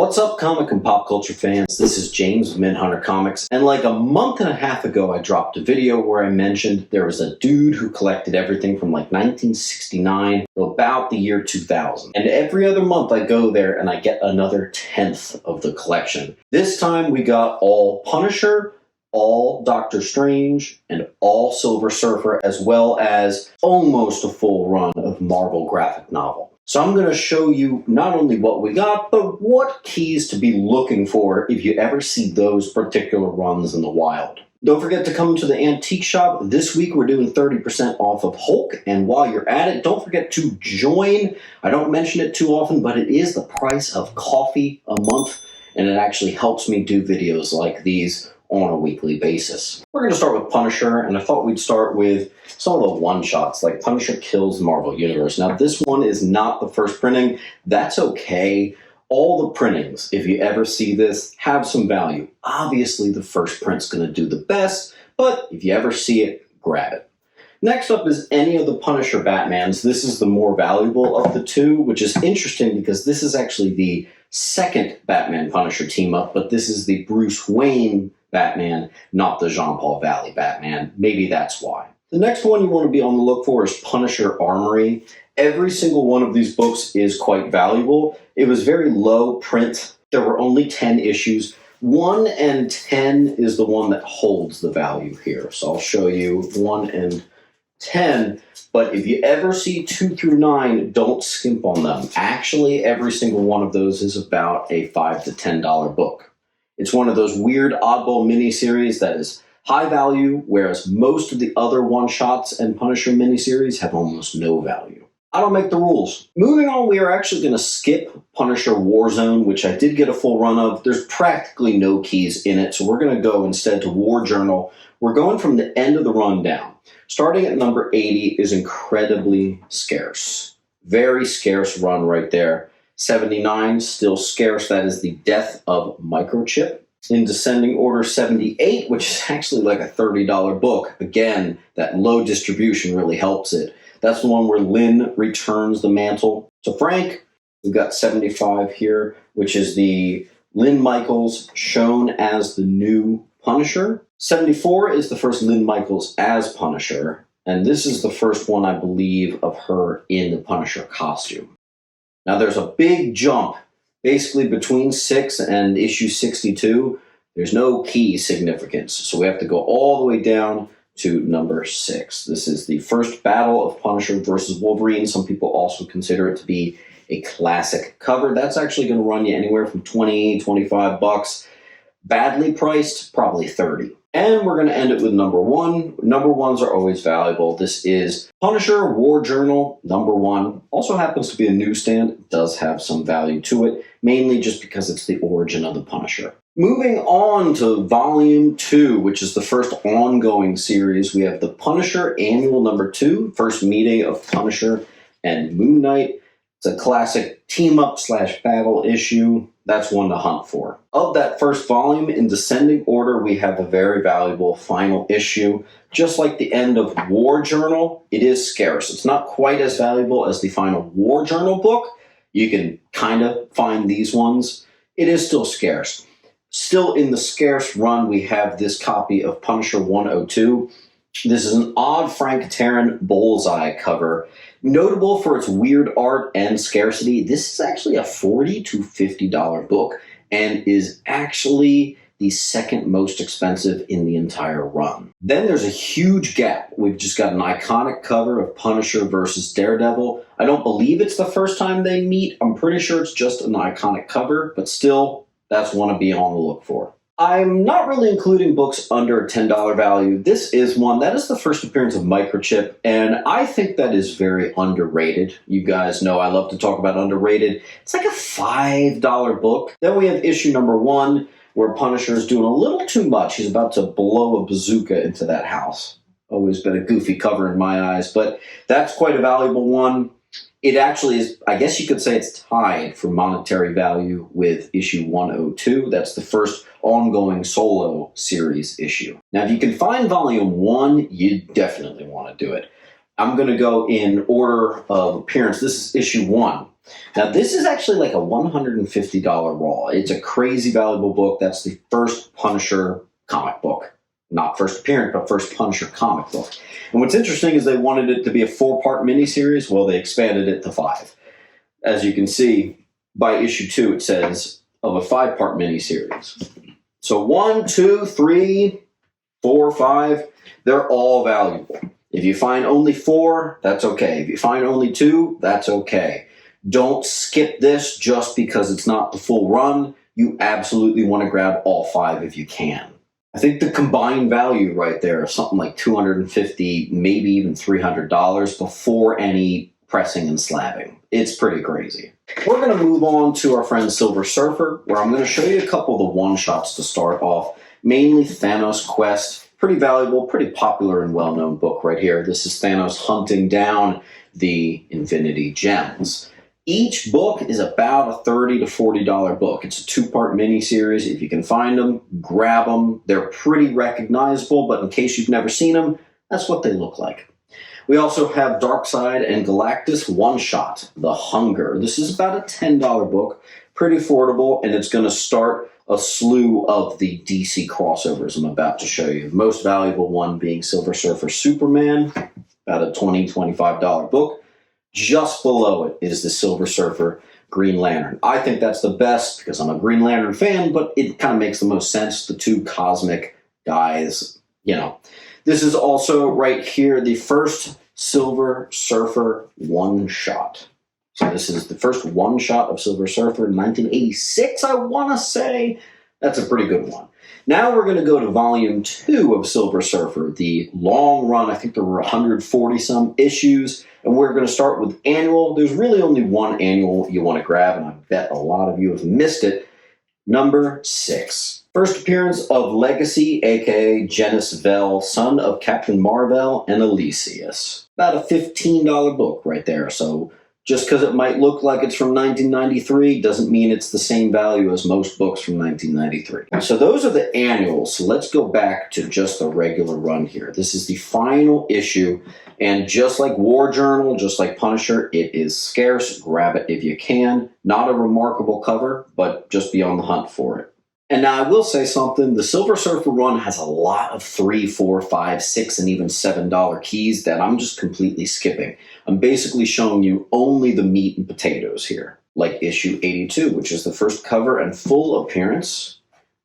What's up, comic and pop culture fans? This is James of Minhunter Comics, and like a month and a half ago, I dropped a video where I mentioned there was a dude who collected everything from like 1969 to about the year 2000. And every other month I go there and I get another 10th of the collection. This time we got all Punisher, all Doctor Strange, and all Silver Surfer, as well as almost a full run of Marvel graphic novel. So I'm going to show you not only what we got, but what keys to be looking for if you ever see those particular runs in the wild. Don't forget to come to the antique shop. This week we're doing 30% off of Hulk, and while you're at it, don't forget to join. I don't mention it too often, but it is the price of coffee a month, and it actually helps me do videos like these on a weekly basis. We're going to start with Punisher, and I thought we'd start with some of the one-shots, like Punisher Kills the Marvel Universe. Now, this one is not the first printing. That's okay. All the printings, if you ever see this, have some value. Obviously, the first print's going to do the best, but if you ever see it, grab it. Next up is any of the Punisher Batmans. This is the more valuable of the two, which is interesting because this is actually the second Batman-Punisher team-up, but this is the Bruce Wayne Batman, not the Jean-Paul Valley Batman. Maybe that's why. The next one you want to be on the look for is Punisher Armory. Every single one of these books is quite valuable. It was very low print. There were only 10 issues. 1 and 10 is the one that holds the value here. So I'll show you 1 and 10. But if you ever see 2 through 9, don't skimp on them. Actually, every single one of those is about a $5 to $10 book. It's one of those weird oddball miniseries that is high value, whereas most of the other one-shots and Punisher miniseries have almost no value. I don't make the rules. Moving on, we are actually going to skip Punisher Warzone, which I did get a full run of. There's practically no keys in it, so we're going to go instead to War Journal. We're going from the end of the run down. Starting at number 80 is incredibly scarce. Very scarce run right there. 79, still scarce. That is the Death of Microchip. In descending order, 78, which is actually like a $30 book. Again, that low distribution really helps it. That's the one where Lynn returns the mantle to Frank. We've got 75 here, which is the Lynn Michaels shown as the new Punisher. 74 is the first Lynn Michaels as Punisher. And this is the first one, I believe, of her in the Punisher costume. Now, there's a big jump, basically between 6 and issue 62. There's no key significance, so we have to go all the way down to number 6. This is the first battle of Punisher versus Wolverine. Some people also consider it to be a classic cover. That's actually going to run you anywhere from $20, $25. Badly priced, probably $30. And we're going to end it with number 1. Number 1s are always valuable. This is Punisher War Journal, number 1. Also happens to be a newsstand. It does have some value to it, mainly just because it's the origin of the Punisher. Moving on to Volume 2, which is the first ongoing series. We have the Punisher Annual number 2, first meeting of Punisher and Moon Knight. It's a classic team-up/battle issue. That's one to hunt for. Of that first volume, in descending order, we have a very valuable final issue. Just like the end of War Journal, it is scarce. It's not quite as valuable as the final War Journal book. You can kind of find these ones. It is still scarce. Still in the scarce run, we have this copy of Punisher 102. This is an odd Frank Terran Bullseye cover. Notable for its weird art and scarcity, this is actually a $40 to $50 book and is actually the second most expensive in the entire run. Then there's a huge gap. We've just got an iconic cover of Punisher versus Daredevil. I don't believe it's the first time they meet. I'm pretty sure it's just an iconic cover, but still, that's one to be on the look for. I'm not really including books under a $10 value. This is one. That is the first appearance of Microchip, and I think that is very underrated. You guys know I love to talk about underrated. It's like a $5 book. Then we have issue number 1, where Punisher is doing a little too much. He's about to blow a bazooka into that house. Always been a goofy cover in my eyes, but that's quite a valuable one. It actually is, I guess you could say it's tied for monetary value with issue 102. That's the first ongoing solo series issue. Now, if you can find volume 1, you definitely want to do it. I'm going to go in order of appearance. This is issue 1. Now, this is actually like a $150 raw. It's a crazy valuable book. That's the first Punisher comic book. Not first appearance, but first Punisher comic book. And what's interesting is they wanted it to be a 4-part miniseries. Well, they expanded it to 5. As you can see, by issue 2, it says of a 5-part miniseries. So 1, 2, 3, 4, 5, they're all valuable. If you find only 4, that's okay. If you find only 2, that's okay. Don't skip this just because it's not the full run. You absolutely want to grab all 5 if you can. I think the combined value right there is something like $250, maybe even $300 before any pressing and slabbing. It's pretty crazy. We're going to move on to our friend Silver Surfer, where I'm going to show you a couple of the one-shots to start off. Mainly Thanos Quest. Pretty valuable, pretty popular and well-known book right here. This is Thanos hunting down the Infinity Gems. Each book is about a $30 to $40 book. It's a 2-part miniseries. If you can find them, grab them. They're pretty recognizable, but in case you've never seen them, that's what they look like. We also have Darkseid and Galactus one-shot, The Hunger. This is about a $10 book, pretty affordable, and it's going to start a slew of the DC crossovers I'm about to show you. The most valuable one being Silver Surfer Superman, about a $20, $25 book. Just below it is the Silver Surfer Green Lantern. I think that's the best because I'm a Green Lantern fan, but it kind of makes the most sense. The 2 cosmic guys, you know. This is also right here the first Silver Surfer one-shot. So this is the first one-shot of Silver Surfer in 1986, I want to say. That's a pretty good one. Now we're going to go to Volume 2 of Silver Surfer, the long run. I think there were 140-some issues, and we're going to start with annual. There's really only one annual you want to grab, and I bet a lot of you have missed it. Number 6. First appearance of Legacy, a.k.a. Genis Vell, son of Captain Marvel and Elysius. About a $15 book right there, so just because it might look like it's from 1993 doesn't mean it's the same value as most books from 1993. So those are the annuals. So let's go back to just the regular run here. This is the final issue, and just like War Journal, just like Punisher, it is scarce. Grab it if you can. Not a remarkable cover, but just be on the hunt for it. And now I will say something. The Silver Surfer run has a lot of $3, $4, $5, $6, and even $7 keys that I'm just completely skipping. I'm basically showing you only the meat and potatoes here, like issue 82, which is the first cover and full appearance,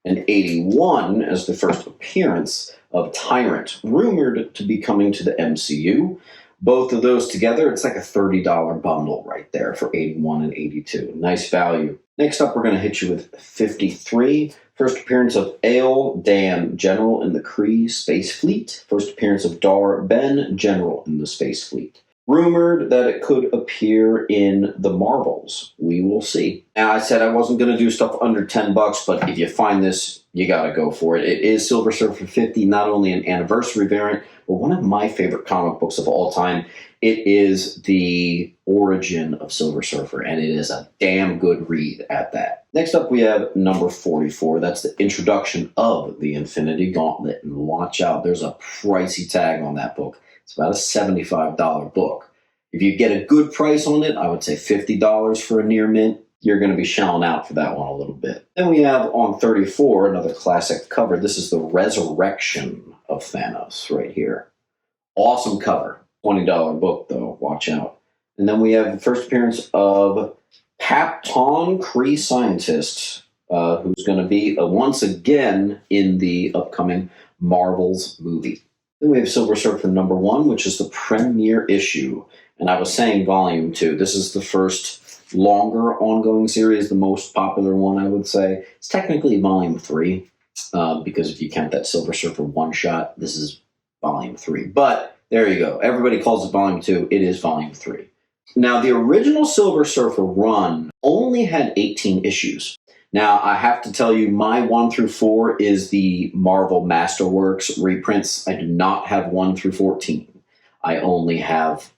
and 81 as the first appearance of Tyrant, rumored to be coming to the MCU. Both of those together, it's like a $30 bundle right there for 81 and 82. Nice value. Next up, we're going to hit you with 53. First appearance of Ael Dan, General in the Kree Space Fleet. First appearance of Dar Ben, General in the Space Fleet. Rumored that it could appear in the Marvels. We will see. Now, I said I wasn't going to do stuff under $10, but if you find this, you got to go for it. It is Silver Surfer 50, not only an anniversary variant, but one of my favorite comic books of all time. It is the origin of Silver Surfer, and it is a damn good read at that. Next up, we have number 44. That's the introduction of the Infinity Gauntlet. And watch out, there's a pricey tag on that book. It's about a $75 book. If you get a good price on it, I would say $50 for a near mint. You're going to be shelling out for that one a little bit. Then we have on 34, another classic cover. This is the Resurrection of Thanos right here. Awesome cover. $20 book, though. Watch out. And then we have the first appearance of Papton, Kree Scientist, who's going to be once again in the upcoming Marvels movie. Then we have Silver Surfer number 1, which is the premiere issue. And I was saying volume 2. This is the first longer ongoing series, the most popular one, I would say. It's technically volume 3, because if you count that Silver Surfer one-shot, this is volume 3. But there you go. Everybody calls it volume 2. It is volume 3. Now, the original Silver Surfer run only had 18 issues. Now, I have to tell you, my 1 through 4 is the Marvel Masterworks reprints. I do not have 1 through 14. I only have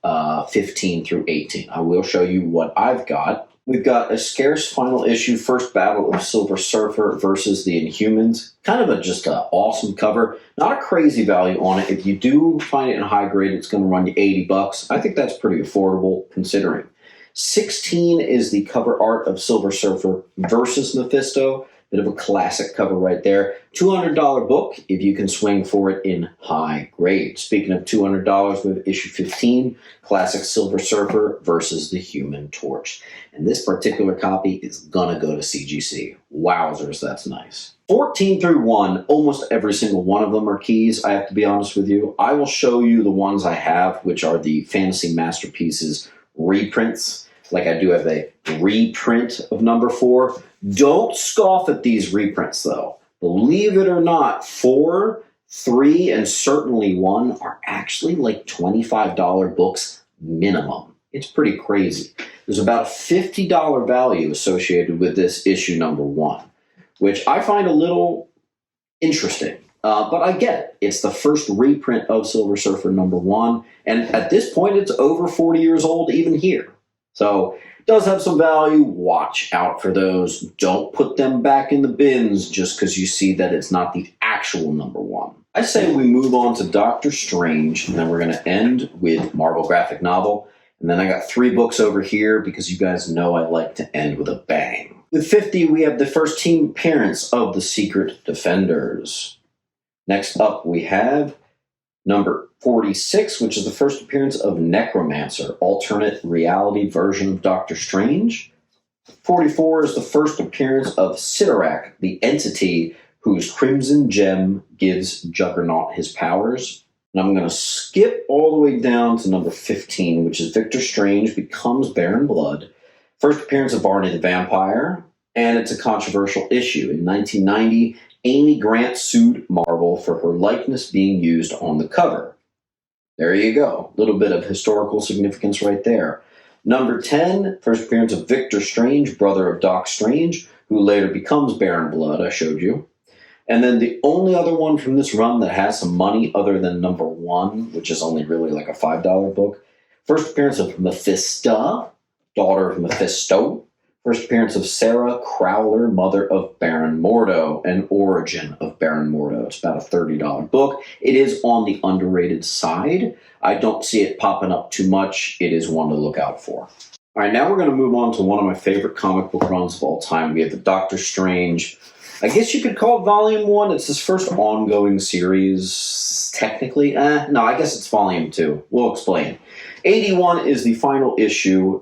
15 through 18. I will show you what I've got. We've got a scarce final issue, First Battle of Silver Surfer versus the Inhumans. Kind of just an awesome cover. Not a crazy value on it. If you do find it in high grade, it's going to run you $80. I think that's pretty affordable considering. 16 is the cover art of Silver Surfer versus Mephisto. Bit of a classic cover right there. $200 book if you can swing for it in high grade. Speaking of $200, we have issue 15, classic Silver Surfer versus the Human Torch. And this particular copy is gonna go to CGC. Wowzers, that's nice. 14 through 1, almost every single one of them are keys, I have to be honest with you. I will show you the ones I have, which are the Fantasy Masterpieces reprints. Like I do have a reprint of number 4. Don't scoff at these reprints, though. Believe it or not, 4, 3, and certainly 1 are actually like $25 books minimum. It's pretty crazy. There's about a $50 value associated with this issue number 1, which I find a little interesting. But I get it. It's the first reprint of Silver Surfer number 1, and at this point, it's over 40 years old even here. So it does have some value. Watch out for those. Don't put them back in the bins just because you see that it's not the actual number 1. I say we move on to Doctor Strange, and then we're going to end with Marvel graphic novel. And then I got 3 books over here because you guys know I like to end with a bang. With 50, we have the first team appearance of the Secret Defenders. Next up, we have number 46, which is the first appearance of Necromancer, alternate reality version of Doctor Strange. 44 is the first appearance of Cyttorak, the entity whose crimson gem gives Juggernaut his powers. And I'm going to skip all the way down to number 15, which is Victor Strange becomes Baron Blood. First appearance of Barney the Vampire, and it's a controversial issue. In 1990, Amy Grant sued Marvel for her likeness being used on the cover. There you go. A little bit of historical significance right there. Number 10, first appearance of Victor Strange, brother of Doc Strange, who later becomes Baron Blood, I showed you. And then the only other one from this run that has some money other than number 1, which is only really like a $5 book. First appearance of Mephisto, daughter of Mephisto. First appearance of Sarah Crowler, mother of Baron Mordo, an origin of Baron Mordo. It's about a $30 book. It is on the underrated side. I don't see it popping up too much. It is one to look out for. All right, now we're going to move on to one of my favorite comic book runs of all time. We have the Doctor Strange. I guess you could call it Volume 1. It's his first ongoing series, technically. No, I guess it's Volume 2. We'll explain. 81 is the final issue.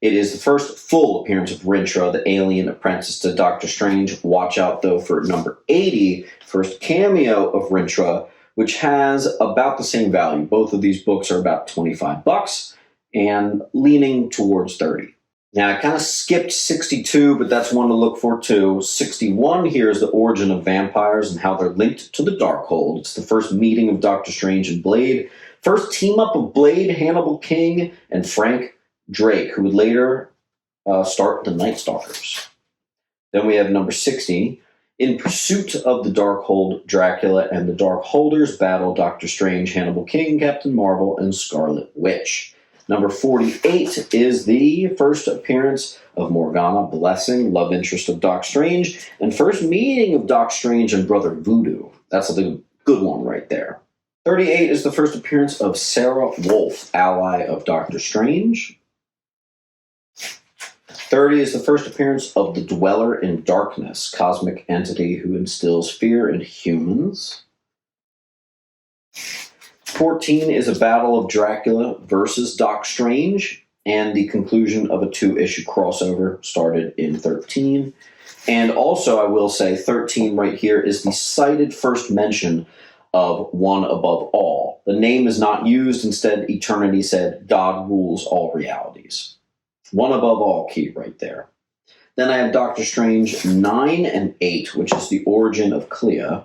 It is the first full appearance of Rintrah, the alien apprentice to Doctor Strange. Watch out, though, for number 80, first cameo of Rintrah, which has about the same value. Both of these books are about $25 and leaning towards 30. Now, I kind of skipped 62, but that's one to look for, too. 61 here is the origin of vampires and how they're linked to the Darkhold. It's the first meeting of Doctor Strange and Blade. First team-up of Blade, Hannibal King, and Frank Drake, who would later start the Night Stalkers. Then we have number 60. In pursuit of the Darkhold, Dracula and the Darkholders battle Doctor Strange, Hannibal King, Captain Marvel, and Scarlet Witch. Number 48 is the first appearance of Morgana Blessing, love interest of Doc Strange, and first meeting of Doc Strange and Brother Voodoo. That's a good one right there. 38 is the first appearance of Sarah Wolf, ally of Doctor Strange. 30 is the first appearance of the Dweller in Darkness, cosmic entity who instills fear in humans. 14 is a battle of Dracula versus Doc Strange, and the conclusion of a 2-issue crossover started in 13. And also, I will say, 13 right here is the cited first mention of One Above All. The name is not used. Instead, Eternity said, God rules all realities. One Above All key right there. Then I have Doctor Strange 9 and 8, which is the origin of Clea.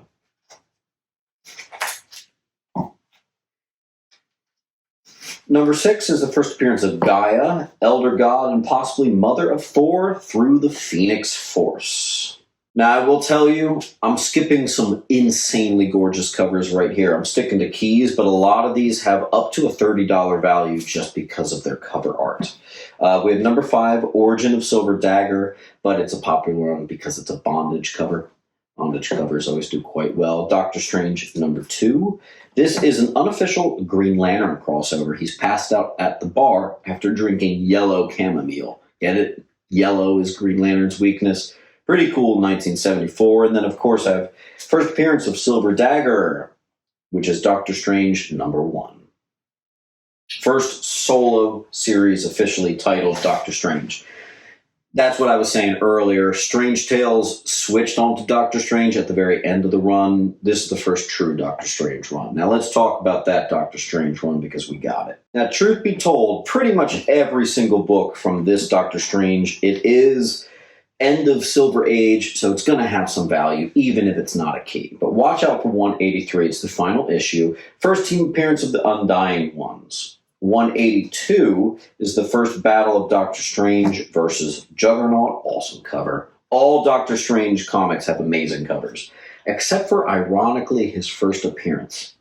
Number 6 is the first appearance of Gaia, elder god and possibly mother of Thor through the Phoenix Force. Now, I will tell you, I'm skipping some insanely gorgeous covers right here. I'm sticking to keys, but a lot of these have up to a $30 value just because of their cover art. We have number 5, Origin of Silver Dagger, but it's a popular one because it's a bondage cover. Bondage covers always do quite well. Doctor Strange, number 2. This is an unofficial Green Lantern crossover. He's passed out at the bar after drinking yellow chamomile. Get it? Yellow is Green Lantern's weakness. Pretty cool, 1974. And then, of course, I have first appearance of Silver Dagger, which is Doctor Strange, number 1. First solo series officially titled Doctor Strange. That's what I was saying earlier. Strange Tales switched on to Doctor Strange at the very end of the run. This is the first true Doctor Strange run. Now let's talk about that Doctor Strange run because we got it. Now, truth be told, pretty much every single book from this Doctor Strange, it is end of Silver Age, so it's going to have some value, even if it's not a key. But watch out for 183. It's the final issue. First team appearance of the Undying Ones. 182 is the first battle of Doctor Strange versus Juggernaut. Awesome cover. All Doctor Strange comics have amazing covers, except for, ironically, his first appearance.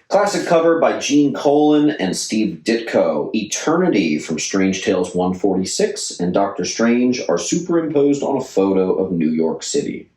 Classic cover by Gene Colan and Steve Ditko. Eternity from Strange Tales 146 and Doctor Strange are superimposed on a photo of New York City.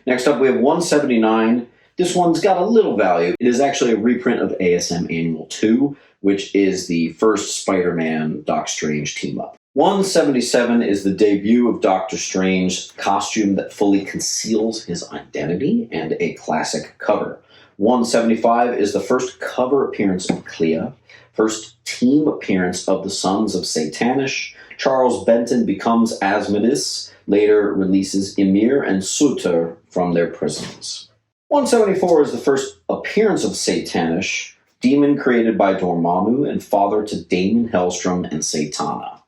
Next up, we have 179. This one's got a little value. It is actually a reprint of ASM Annual 2, which is the first Spider-Man Doc Strange team-up. 177 is the debut of Doctor Strange's costume that fully conceals his identity and a classic cover. 175 is the first cover appearance of Clea, first team appearance of the Sons of Satanish. Charles Benton becomes Asmodeus, later releases Ymir and Surtur from their prisons. 174 is the first appearance of Satanish, demon created by Dormammu and father to Damon Hellstrom and Satana.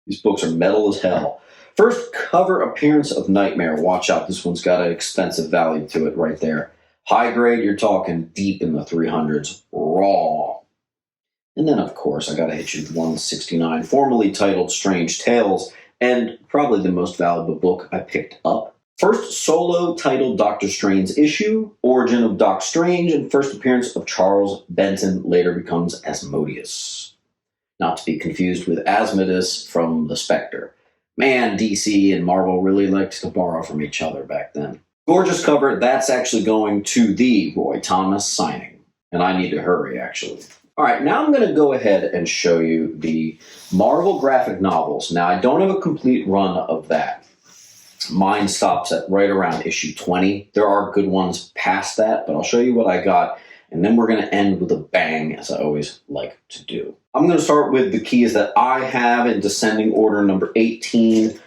These books are metal as hell. First cover appearance of Nightmare. Watch out, this one's got an expensive value to it right there. High grade, you're talking deep in the 300s, raw. And then, of course, I gotta hit you with 169, formerly titled Strange Tales, and probably the most valuable book I picked up. First solo titled Doctor Strange issue, Origin of Doc Strange, and first appearance of Charles Benton, later becomes Asmodeus. Not to be confused with Asmodeus from The Spectre. Man, DC and Marvel really liked to borrow from each other back then. Gorgeous cover. That's actually going to the Roy Thomas signing. And I need to hurry, actually. All right, now I'm going to go ahead and show you the Marvel graphic novels. Now, I don't have a complete run of that. Mine stops at right around issue 20. There are good ones past that, but I'll show you what I got. And then we're going to end with a bang, as I always like to do. I'm going to start with the keys that I have in descending order. Number 18,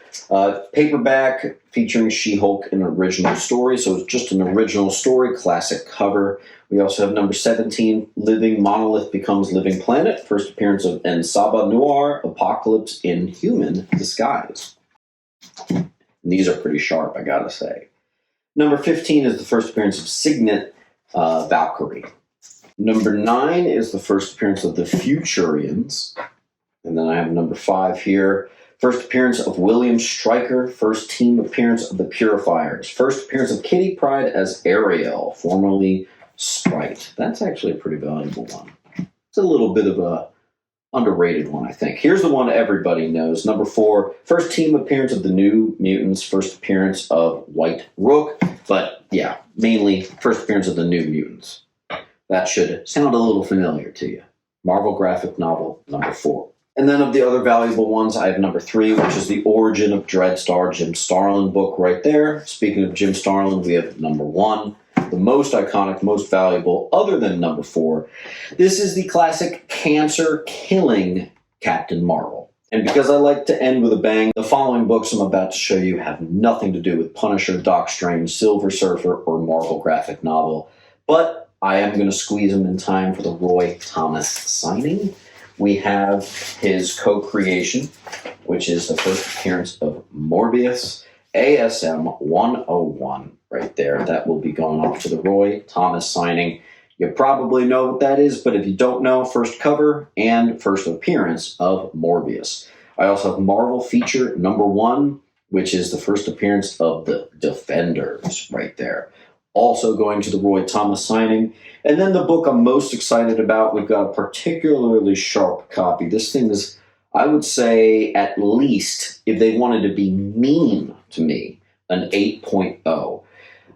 paperback featuring She-Hulk, an original story. So it's just an original story, classic cover. We also have number 17, Living Monolith Becomes Living Planet. First appearance of Ensaba Noir, Apocalypse in Human Disguise. And these are pretty sharp, I gotta say. Number 15 is the first appearance of Signet Valkyrie. Number 9 is the first appearance of the Futurians. And then I have number 5 here. First appearance of William Stryker. First team appearance of the Purifiers. First appearance of Kitty Pryde as Ariel, formerly Sprite. That's actually a pretty valuable one. It's a little bit of a underrated one, I think. Here's the one everybody knows. Number 4, first team appearance of the New Mutants. First appearance of White Rook. But yeah, mainly first appearance of the New Mutants. That should sound a little familiar to you. Marvel graphic novel, number 4. And then of the other valuable ones, I have number 3, which is the Origin of Dreadstar, Jim Starlin book right there. Speaking of Jim Starlin, we have number 1, the most iconic, most valuable, other than number 4. This is the classic cancer-killing Captain Marvel. And because I like to end with a bang, the following books I'm about to show you have nothing to do with Punisher, Doc Strange, Silver Surfer, or Marvel graphic novel. But I am going to squeeze them in time for the Roy Thomas signing. We have his co-creation, which is the first appearance of Morbius, ASM 101 right there. That will be going off to the Roy Thomas signing. You probably know what that is, but if you don't know, first cover and first appearance of Morbius. I also have Marvel feature number 1, which is the first appearance of the Defenders right there. Also going to the Roy Thomas signing. And then the book I'm most excited about, we've got a particularly sharp copy. This thing is, I would say, at least, if they wanted to be mean to me, an 8.0.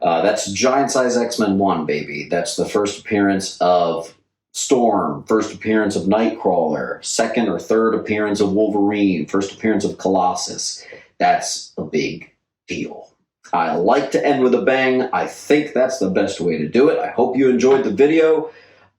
That's Giant Size X-Men 1, baby. That's the first appearance of Storm, first appearance of Nightcrawler, second or third appearance of Wolverine, first appearance of Colossus. That's a big deal. I like to end with a bang. I think that's the best way to do it. I hope you enjoyed the video,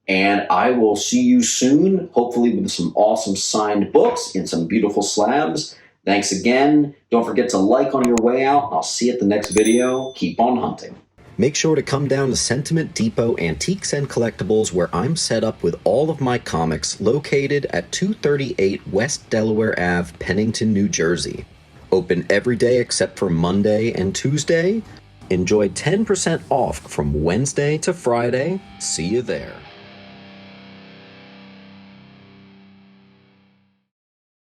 and I will see you soon, hopefully with some awesome signed books in some beautiful slabs. Thanks again. Don't forget to like on your way out. I'll see you at the next video. Keep on hunting. Make sure to come down to Sentiment Depot Antiques and Collectibles, where I'm set up with all of my comics, located at 238 West Delaware Ave, Pennington, New Jersey. Open every day except for Monday and Tuesday. Enjoy 10% off from Wednesday to Friday. See you there.